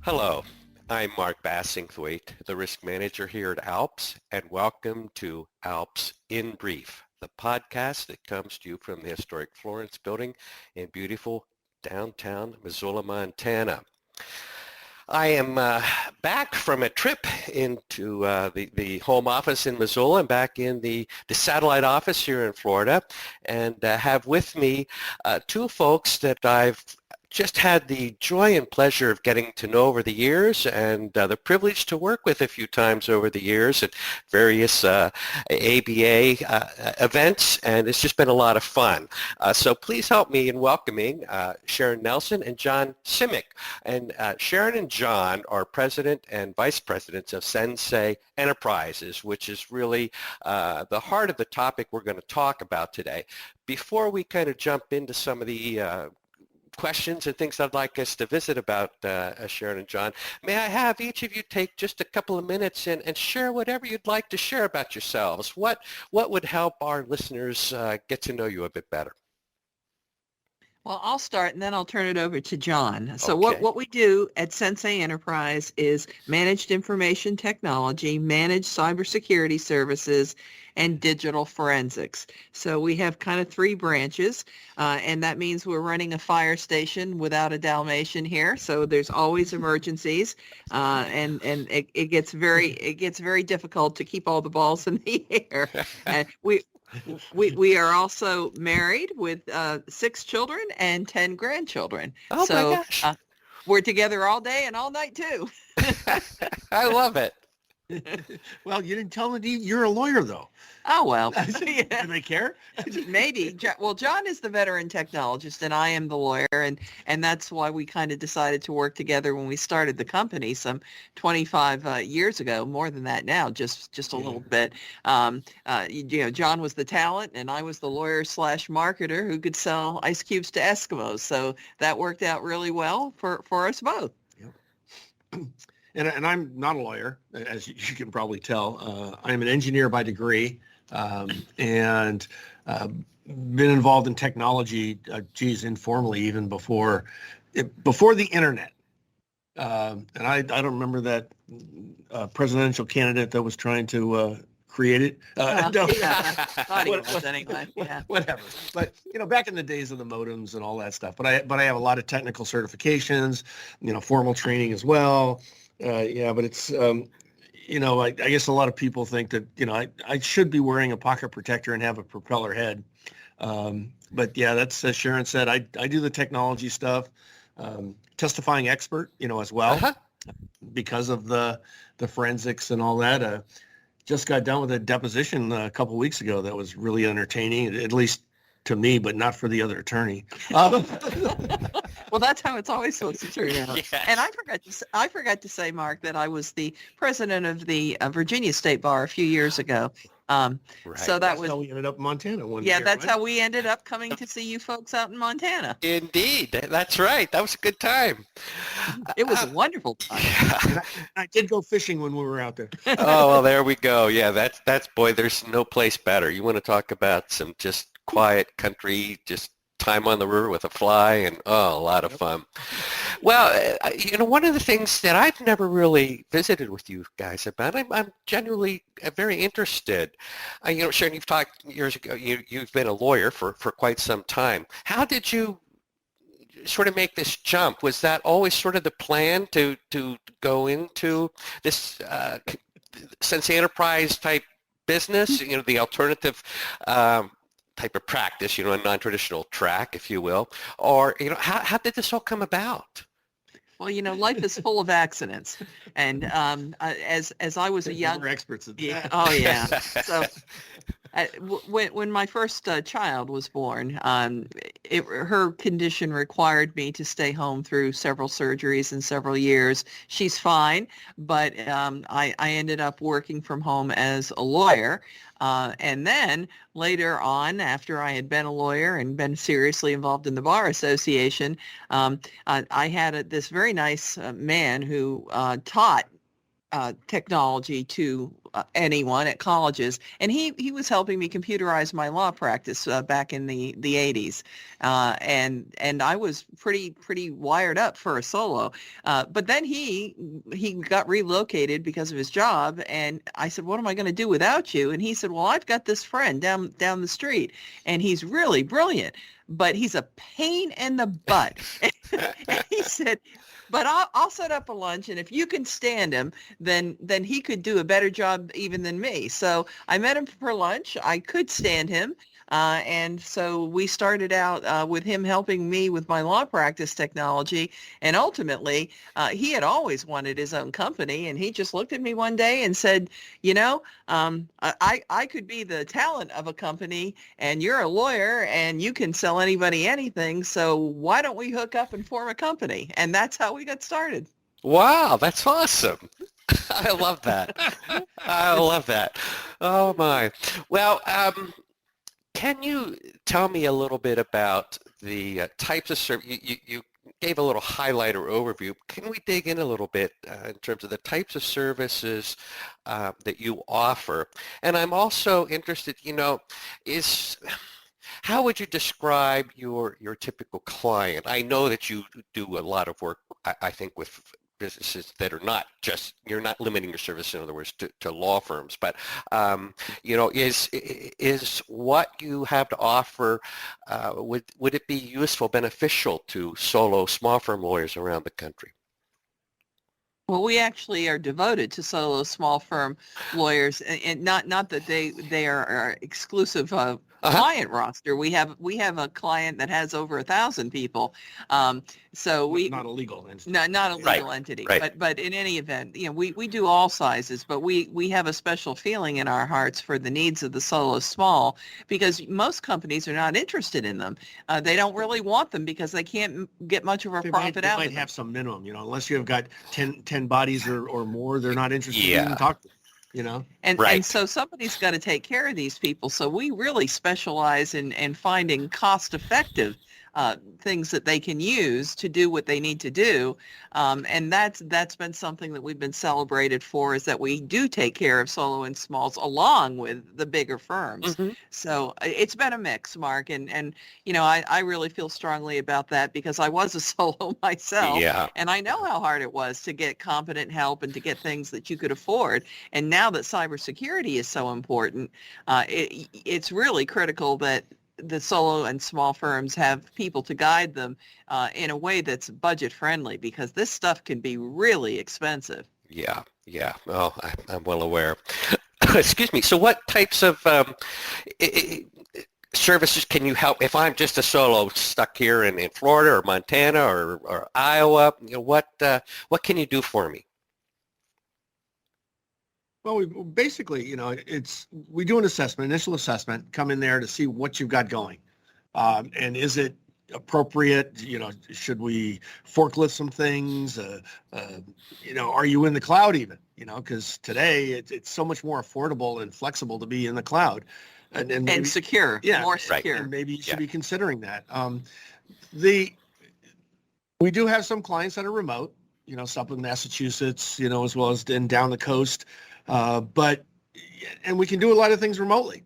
Hello, I'm Mark Bassingthwaite, the risk manager here at ALPS, and welcome to ALPS In Brief, the podcast that comes to you from the historic Florence building in beautiful downtown Missoula, Montana. I am back from a trip into the home office in Missoula and back in the satellite office here in Florida, and have with me two folks that I've just had the joy and pleasure of getting to know over the years, and the privilege to work with a few times over the years at various ABA events, and it's just been a lot of fun. So please help me in welcoming Sharon Nelson and John Simic. And Sharon and John are president and vice presidents of Sensei Enterprises, which is really the heart of the topic we're going to talk about today. Before we kind of jump into some of the questions and things I'd like us to visit about Sharon and John, may I have each of you take just a couple of minutes and share whatever you'd like to share about yourselves? What would help our listeners get to know you a bit better? Well, I'll start and then I'll turn it over to John. So Okay. what we do at Sensei Enterprise is managed information technology, managed cybersecurity services, and digital forensics. So we have kind of three branches, and that means we're running a fire station without a Dalmatian here. So there's always emergencies, and it gets very difficult to keep all the balls in the air. And we are also married with 6 children and 10 grandchildren. Oh So my gosh. we're together all day and all night too. I love it. Well, you didn't tell them you're a lawyer, though. Oh, well, Do yeah, they care? maybe. Well, John is the veteran technologist and I am the lawyer. And that's why we kind of decided to work together when we started the company some 25 years ago, more than that now, just a little bit. John was the talent and I was the lawyer / marketer who could sell ice cubes to Eskimos. So that worked out really well for us both. Yep. And I'm not a lawyer, as you can probably tell. I'm an engineer by degree, and been involved in technology, informally, even before the internet. And I don't remember that presidential candidate that was trying to create it. No. Yeah, thought he was anyway. Yeah. Whatever. But back in the days of the modems and all that stuff. But I have a lot of technical certifications, formal training as well. But it's, I guess a lot of people think that, I should be wearing a pocket protector and have a propeller head. But yeah, that's, as Sharon said, I do the technology stuff, testifying expert, as well, because of the forensics and all that. Just got done with a deposition a couple of weeks ago that was really entertaining, at least to me, but not for the other attorney. Well, that's how it's always supposed to turn out. Yes. And I forgot to say, Mark, that I was the president of the Virginia State Bar a few years ago. Right. So that That's was, how we ended up in Montana one yeah, year, that's right? how we ended up coming to see you folks out in Montana. Indeed. That's right. That was a good time. It was a wonderful time. And I did go fishing when we were out there. Oh, well, there we go. Yeah, that's boy, there's no place better. You want to talk about some just quiet country, just time on the river with a fly, and a lot of fun. Well, one of the things that I've never really visited with you guys about, I'm genuinely very interested. Sharon, you've talked years ago, you've been a lawyer for quite some time. How did you sort of make this jump? Was that always sort of the plan to go into this Sensei Enterprise type business, the alternative type of practice, a non-traditional track, if you will, or, how did this all come about? Well, life is full of accidents. And as I was a young... We're experts at that. Yeah, oh, yeah. So when my first child was born, her condition required me to stay home through several surgeries and several years. She's fine, but I ended up working from home as a lawyer. And then later on, after I had been a lawyer and been seriously involved in the Bar Association, I had this very nice man who taught technology to anyone at colleges. And he was helping me computerize my law practice back in the 80s. And I was pretty wired up for a solo. But then he got relocated because of his job. And I said, what am I going to do without you? And he said, well, I've got this friend down the street, and he's really brilliant, but he's a pain in the butt. And he said, but I'll set up a lunch, and if you can stand him, then he could do a better job even than me. So I met him for lunch. I could stand him. And so we started out with him helping me with my law practice technology. And ultimately, he had always wanted his own company. And he just looked at me one day and said, I could be the talent of a company, and you're a lawyer, and you can sell anybody anything. So why don't we hook up and form a company? And that's how we got started. Wow, that's awesome. I love that. I love that. Oh, my. Well, can you tell me a little bit about the types of service? You gave a little highlight or overview. Can we dig in a little bit in terms of the types of services that you offer? And I'm also interested, how would you describe your typical client? I know that you do a lot of work, I think, with businesses that are not just, you're not limiting your service, in other words, to law firms, but is what you have to offer, would it be useful, beneficial to solo small firm lawyers around the country? Well, we actually are devoted to solo small firm lawyers, and not that they are our exclusive client roster. We have a client that has over 1,000 people. So we not a legal entity. Not a legal entity, right. But in any event, we do all sizes, but we have a special feeling in our hearts for the needs of the solo small, because most companies are not interested in them. They don't really want them because they can't get much of a profit out of them. They might have some minimum, unless you have got 10 bodies or more, they're not interested in even talking. And so somebody's got to take care of these people. So we really specialize in finding cost-effective things that they can use to do what they need to do. And that's been something that we've been celebrated for, is that we do take care of solo and smalls along with the bigger firms. Mm-hmm. So it's been a mix, Mark. And I really feel strongly about that, because I was a solo myself. Yeah. And I know how hard it was to get competent help and to get things that you could afford. And now that cybersecurity is so important, it's really critical that the solo and small firms have people to guide them in a way that's budget friendly, because this stuff can be really expensive. Yeah. Oh, I'm well aware. Excuse me. So what types of services can you help? If I'm just a solo stuck here in Florida or Montana or Iowa, what can you do for me? Well, basically, we do an initial assessment, come in there to see what you've got going. And is it appropriate? Should we forklift some things? Are you in the cloud even? Because today it's so much more affordable and flexible to be in the cloud. And maybe, secure, more secure. And maybe you should be considering that. We do have some clients that are remote, some in Massachusetts, as well as down the coast. But we can do a lot of things remotely.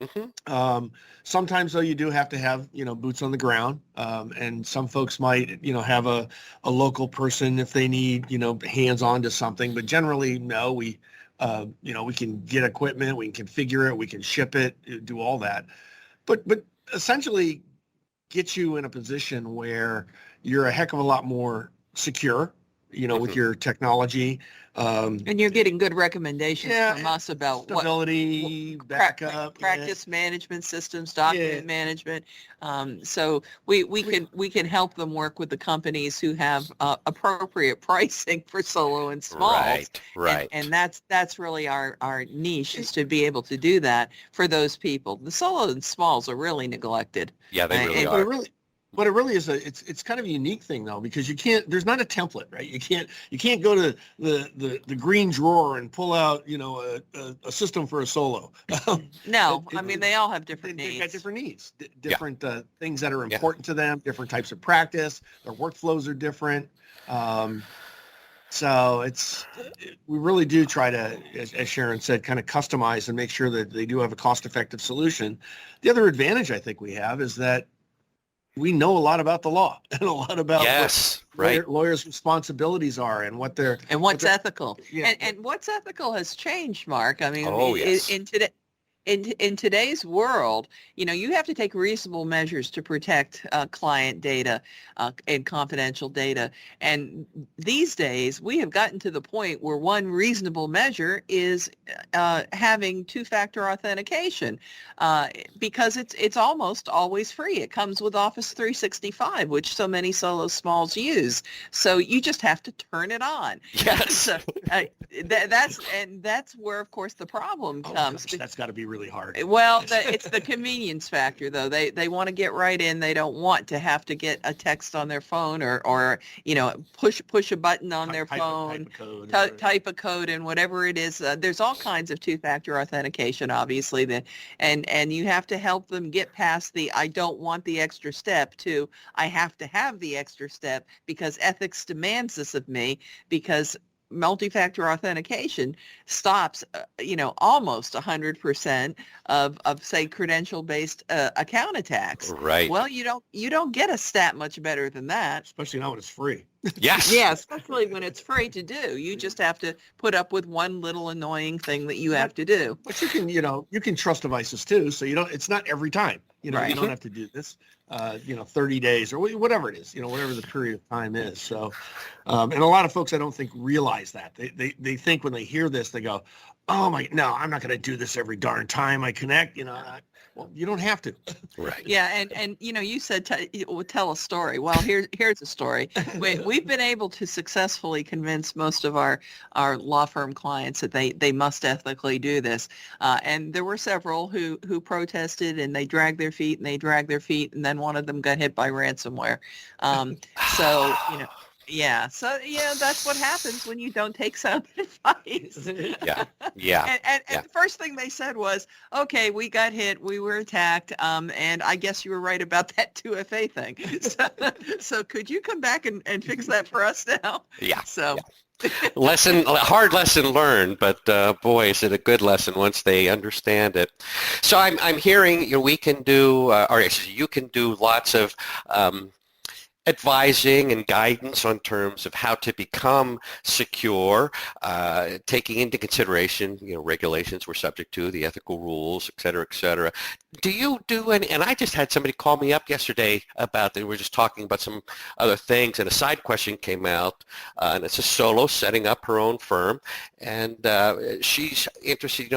Mm-hmm. Sometimes though, you do have to have, boots on the ground. And some folks might, have a local person if they need, hands on to something, but generally, no, we can get equipment, we can configure it, we can ship it, do all that. But essentially get you in a position where you're a heck of a lot more secure, with your technology. And you're getting good recommendations from us about stability, backup, practice management systems, document management. So we can help them work with the companies who have appropriate pricing for solo and smalls. Right. And that's really our niche, is to be able to do that for those people. The solo and smalls are really neglected. Yeah, they really are. But it really is it's kind of a unique thing though, because there's not a template, right? You can't go to the green drawer and pull out, a system for a solo. No, they all have different needs. They've got different needs, different things that are important to them, different types of practice. Their workflows are different. So we really do try to, as Sharon said, kind of customize and make sure that they do have a cost-effective solution. The other advantage I think we have is that we know a lot about the law and a lot about Yes, right. lawyers' responsibilities are and what they're And what's ethical. yeah. And what's ethical has changed, Mark. I mean, Oh, yes. in today's world, you have to take reasonable measures to protect client data and confidential data. And these days, we have gotten to the point where one reasonable measure is having two-factor authentication because it's almost always free. It comes with Office 365, which so many solo smalls use. So you just have to turn it on. Yes. So, that's where, of course, the problem comes. Gosh, that's got to be really hard. Well, it's the convenience factor, though. They want to get right in. They don't want to have to get a text on their phone or push a button on their phone, type a code and whatever it is. There's all kinds of two-factor authentication, obviously, and you have to help them get past the I don't want the extra step to I have to have the extra step because ethics demands this of me, because multi-factor authentication stops, almost 100% of say credential-based account attacks. Right. Well, you don't get a stat much better than that. Especially now when it's free. Yes. Yeah, especially when it's free to do. You just have to put up with one little annoying thing that you have to do. But you can trust devices too. So it's not every time, Right. You don't have to do this, 30 days or whatever it is, whatever the period of time is. So, and a lot of folks, I don't think realize that they think when they hear this, they go, oh no, I'm not going to do this every darn time I connect, well, you don't have to. Right. Yeah, and you said tell a story. Well, here's a story. We've been able to successfully convince most of our law firm clients that they must ethically do this. And there were several who protested, and they dragged their feet, and then one of them got hit by ransomware. So yeah. So, that's what happens when you don't take sound advice. Yeah. Yeah. And the first thing they said was, okay, we got hit, we were attacked, and I guess you were right about that 2FA thing. So could you come back and fix that for us now? Yeah. So. Yeah. Hard lesson learned, but boy, is it a good lesson once they understand it. So I'm hearing we can do, or actually you can do lots of advising and guidance on terms of how to become secure, taking into consideration, regulations we're subject to, the ethical rules, et cetera, et cetera. Do you do any, and I just had somebody call me up yesterday about that. We were just talking about some other things, and a side question came out, and it's a solo setting up her own firm, and she's interested,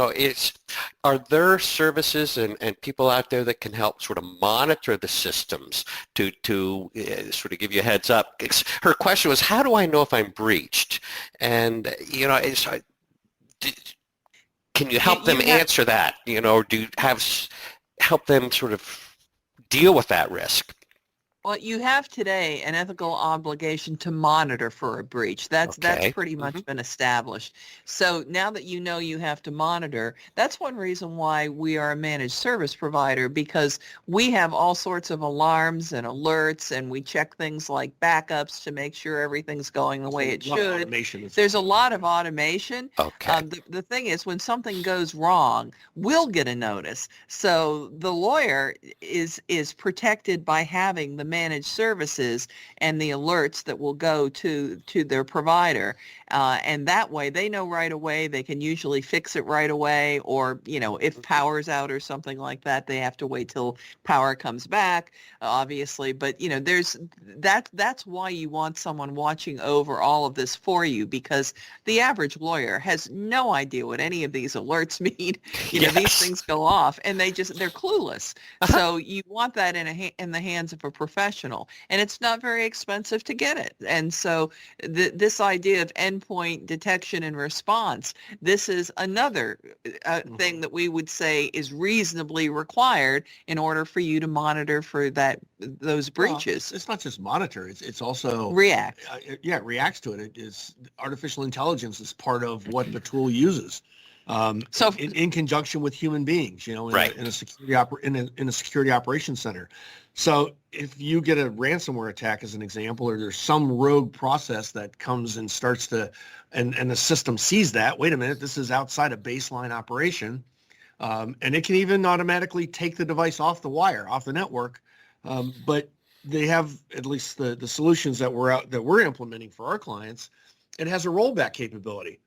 are there services and people out there that can help sort of monitor the systems to sort of give you a heads up? Her question was, how do I know if I'm breached? And, can you help them answer that, or do you help them sort of deal with that risk? Well, you have today an ethical obligation to monitor for a breach. That's pretty much been established. So now that you have to monitor, that's one reason why we are a managed service provider, because we have all sorts of alarms and alerts, and we check things like backups to make sure everything's going the way it should. There's a lot of automation. Okay. The thing is, when something goes wrong, we'll get a notice. So the lawyer is protected by having the managed services and the alerts that will go to their provider. And that way they know right away. They can usually fix it right away, or, if power's out or something like that, they have to wait till power comes back, obviously. But, that's why you want someone watching over all of this for you, because the average lawyer has no idea what any of these alerts mean. These things go off and they're clueless. So you want that in the hands of a professional, and it's not very expensive to get it. And so this idea of endpoint detection and response, this is another thing that we would say is reasonably required in order for you to monitor for those breaches. It's not just monitor; it's also react. Reacts to it. It is artificial intelligence is part of what the tool uses. So in conjunction with human beings, in Right. in a security operations center. So if you get a ransomware attack as an example, or there's some rogue process that comes and starts to, and the system sees that, wait a minute, this is outside a baseline operation. And it can even automatically take the device off the wire, off the network. But they have, at least the solutions that we're implementing for our clients, it has a rollback capability.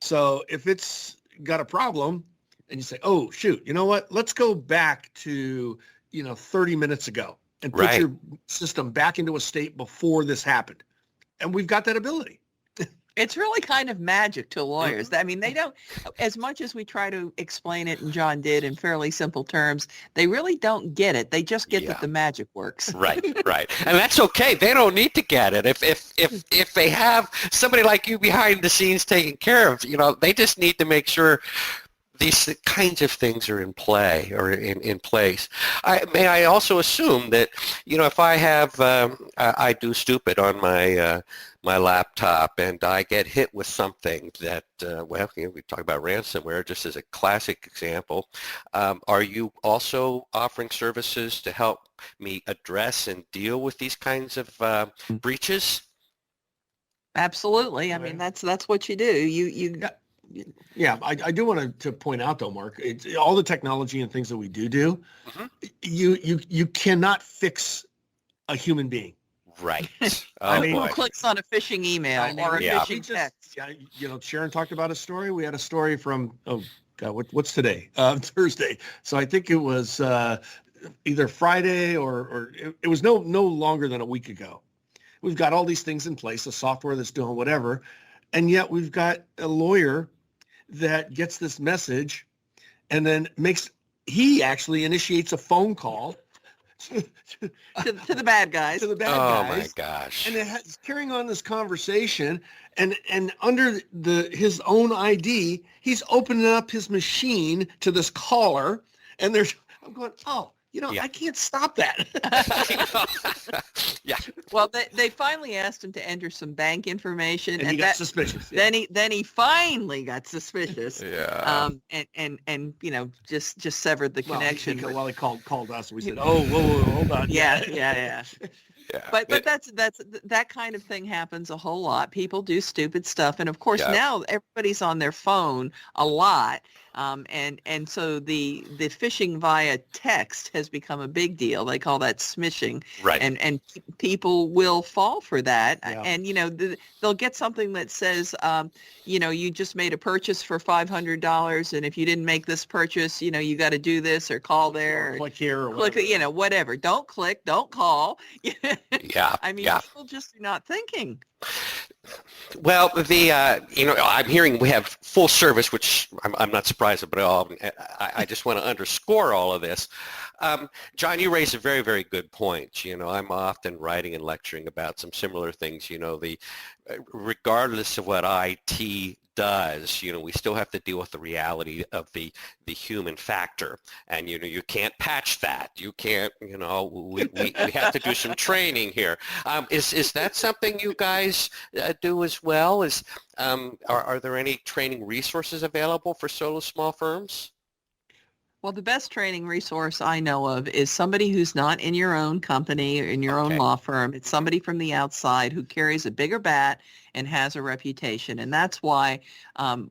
So if it's got a problem and you say, oh, shoot, you know what? Let's go back to, 30 minutes ago and put Right. your system back into a state before this happened. And we've got that ability. it's really kind of magic to lawyers. I mean, they don't, as much as we try to explain it, and John did in fairly simple terms, they really don't get it. They just get Yeah. that the magic works. Right, right, and that's okay. They don't need to get it. If they have somebody like you behind the scenes taking care of, they just need to make sure these kinds of things are in play or in place. May I also assume that, if I have, I do stupid on my laptop and I get hit with something that, we talk about ransomware just as a classic example. Are you also offering services to help me address and deal with these kinds of breaches? Absolutely. I mean, that's what you do. You Yeah, I do want to point out though, Mark, all the technology and things that we do, Mhm. you cannot fix a human being. Right. I Oh, mean, who boy. clicks on a phishing email or a Yeah. phishing text? Sharon talked about a story. We had a story from, oh God, what's today? Thursday. So I think it was either Friday or it was no longer than a week ago. We've got all these things in place, the software that's doing whatever, and yet we've got a lawyer that gets this message and then he actually initiates a phone call To the bad guys. to the bad Oh guys. my gosh. And it's carrying on this conversation, and under his own ID, he's opening up his machine to this caller, and I'm going, oh, Yeah. I can't stop that. Yeah. Well, they finally asked him to enter some bank information, And he got suspicious. then he finally got suspicious. Yeah. And just severed the connection. He called us. We said, oh, whoa, hold on. Yeah. Yeah. But that kind of thing happens a whole lot. People do stupid stuff, and of course Yeah. now everybody's on their phone a lot, and so the phishing via text has become a big deal. They call that smishing, Right. and people will fall for that, Yeah. and they'll get something that says, you just made a purchase for $500, and if you didn't make this purchase, you got to do this or call there, Or click here or click, whatever. whatever. Don't click, don't call. Yeah. I mean, yeah. people just are not thinking. Well, I'm hearing we have full service, which I'm not surprised about at all. I just want to underscore all of this. John, you raised a very, very good point. I'm often writing and lecturing about some similar things. Regardless of what IT does, we still have to deal with the reality of the human factor, and you can't patch that. You can't. We have to do some training here. Is that something you guys do as well? Are there any training resources available for solo small firms? Well, the best training resource I know of is somebody who's not in your own company or in your own Okay. law firm. It's somebody from the outside who carries a bigger bat and has a reputation. And that's why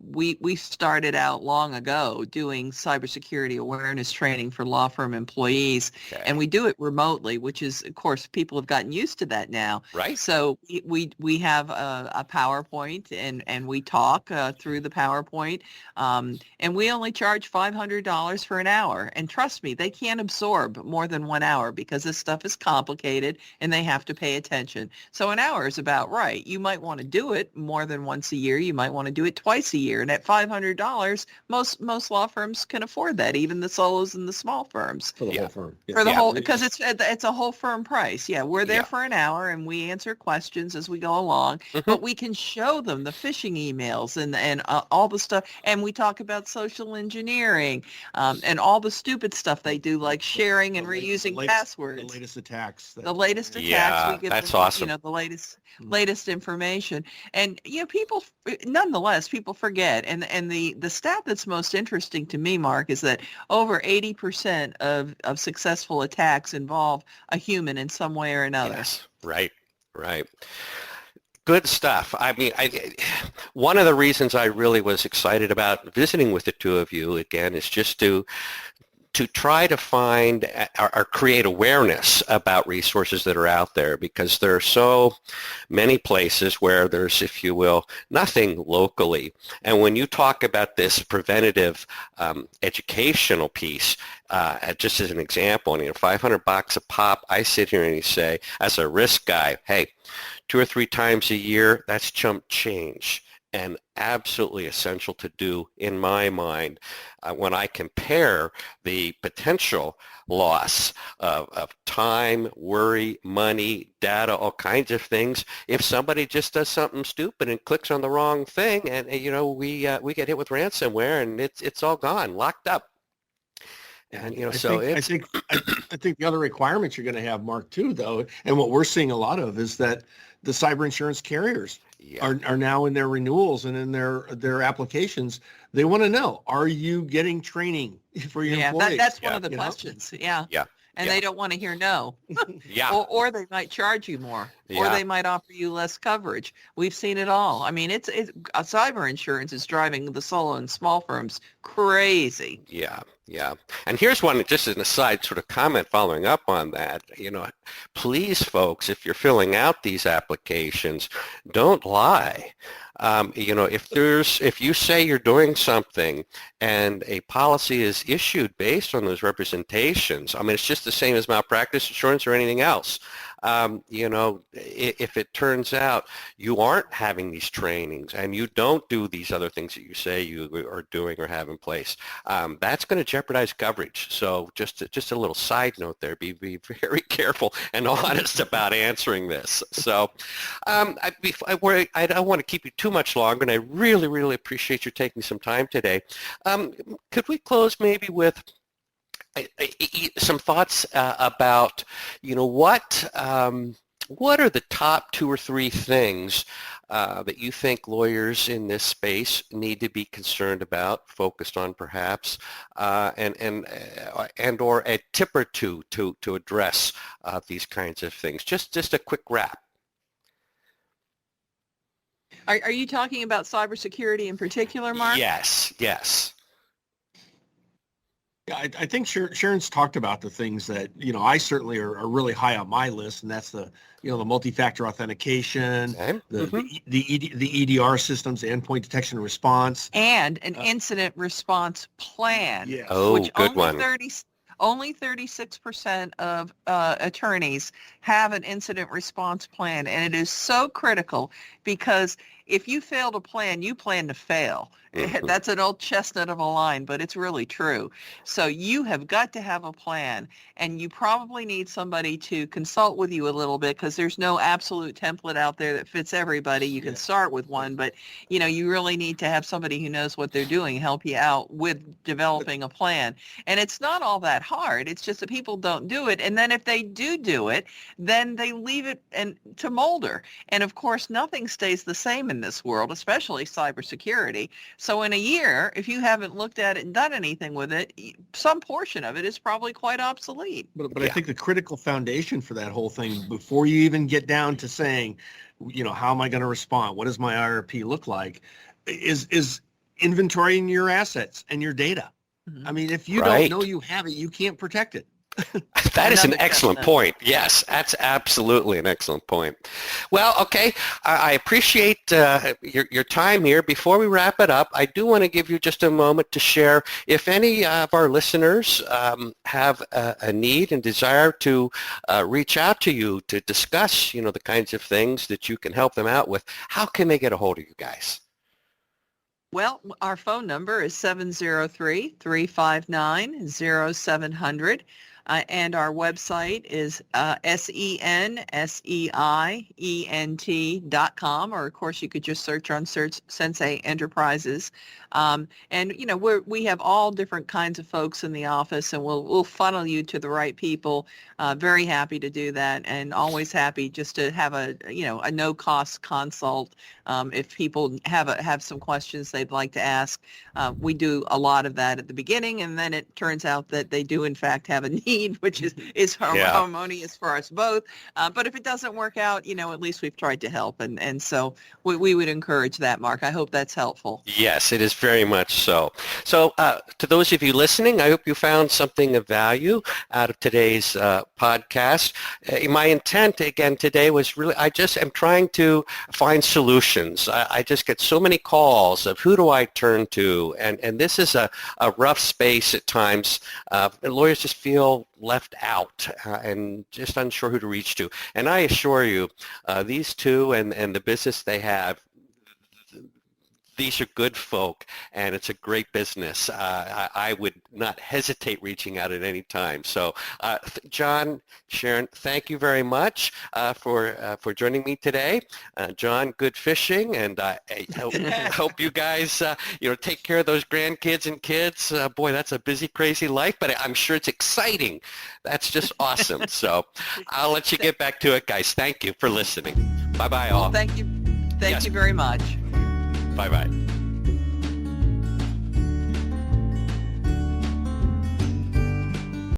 we started out long ago doing cybersecurity awareness training for law firm employees. Okay. And we do it remotely, which is, of course, people have gotten used to that now. Right. So we have a PowerPoint and we talk through the PowerPoint. And we only charge $500 for an hour. And trust me, they can't absorb more than 1 hour because this stuff is complicated and they have to pay attention. So an hour is about right. You might want to do it more than once a year. You might want to do it twice a year. And at $500, most law firms can afford that, even the solos and the small firms. For the Yeah. whole firm. Yeah. For the Yeah. whole, because it's a whole firm price. Yeah, we're there Yeah. for an hour and we answer questions as we go along, Mhm. but we can show them the phishing emails and all the stuff. And we talk about social engineering and all the stupid stuff they do, like sharing and reusing passwords. The latest attacks. The latest attacks, Yeah, we give that's them, awesome. the latest information. And people, nonetheless, people forget. And the stat that's most interesting to me, Mark, is that over 80% of successful attacks involve a human in some way or another. Yes, right, right. Good stuff. I mean, one of the reasons I really was excited about visiting with the two of you again is just to try to find or create awareness about resources that are out there, because there are so many places where there's, if you will, nothing locally. And when you talk about this preventative educational piece, just as an example, $500 a pop, I sit here and you say, as a risk guy, hey, 2 or 3 times a year, that's chump change, and absolutely essential to do in my mind when I compare the potential loss of time, worry, money, data, all kinds of things. If somebody just does something stupid and clicks on the wrong thing, and we get hit with ransomware, and it's all gone, locked up. And I think the other requirements you're going to have, Mark, too, though, and what we're seeing a lot of is that the cyber insurance carriers are now in their renewals and in their applications. They want to know, are you getting training for your employees? That's one of the questions. Yeah. And they don't want to hear no. Or they might charge you more, or they might offer you less coverage. We've seen it all. I mean, it's cyber insurance is driving the solo and small firms crazy. Yeah. And here's one, just as an aside sort of comment following up on that. Please, folks, if you're filling out these applications, don't lie. If you say you're doing something and a policy is issued based on those representations, I mean, it's just the same as malpractice insurance or anything else. If it turns out you aren't having these trainings and you don't do these other things that you say you are doing or have in place, that's going to jeopardize coverage. So just a little side note there, be very careful and honest about answering this. So I don't want to keep you too much longer, and I really, really appreciate you taking some time today. Could we close maybe with some thoughts about, what are the top 2 or 3 things that you think lawyers in this space need to be concerned about, focused on perhaps, and or a tip or two to address these kinds of things? Just a quick wrap. Are you talking about cybersecurity in particular, Mark? Yes. Yeah, I think Sharon's talked about the things that, I certainly are really high on my list, and that's the multi-factor authentication, the EDR systems, the endpoint detection and response. And an incident response plan. Yes. Oh, which good one. Only 36% of attorneys have an incident response plan, and it is so critical because if you fail to plan, you plan to fail. Mm-hmm. That's an old chestnut of a line, but it's really true. So you have got to have a plan, and you probably need somebody to consult with you a little bit because there's no absolute template out there that fits everybody. You can start with one, but you really need to have somebody who knows what they're doing help you out with developing a plan. And it's not all that hard. It's just that people don't do it. And then if they do it, then they leave it to molder. And of course, nothing stays the same in this world, especially cybersecurity. So in a year, if you haven't looked at it and done anything with it, some portion of it is probably quite obsolete. But I think the critical foundation for that whole thing, before you even get down to saying, how am I going to respond? What does my IRP look like? Is inventorying your assets and your data. Mm-hmm. I mean, if you don't know you have it, you can't protect it. That is an excellent point. Yes, that's absolutely an excellent point. Well, okay, I appreciate your time here. Before we wrap it up, I do want to give you just a moment to share if any of our listeners have a need and desire to reach out to you to discuss, the kinds of things that you can help them out with. How can they get a hold of you guys? Well, our phone number is 703-359-0700. And our website is senseient.com, or of course you could just search on Sensei Enterprises. And we have all different kinds of folks in the office, and we'll funnel you to the right people. Very happy to do that, and always happy just to have a no cost consult if people have some questions they'd like to ask. We do a lot of that at the beginning, and then it turns out that they do in fact have a need, which is harmonious for us both. But if it doesn't work out, at least we've tried to help, and so we would encourage that, Mark. I hope that's helpful. Yes, it is very much so. So to those of you listening, I hope you found something of value out of today's podcast. My intent again today was really, I just am trying to find solutions. I just get so many calls of who do I turn to, and this is a rough space at times. Lawyers just feel left out and just unsure who to reach to. And I assure you, these two and the business they have, these are good folk, and it's a great business. I would not hesitate reaching out at any time. So, John, Sharon, thank you very much for joining me today. John, good fishing, and I hope you guys take care of those grandkids and kids. Boy, that's a busy, crazy life, but I'm sure it's exciting. That's just awesome. So, I'll let you get back to it, guys. Thank you for listening. Bye-bye, all. Well, thank you. Thank Yes. you very much. Bye-bye.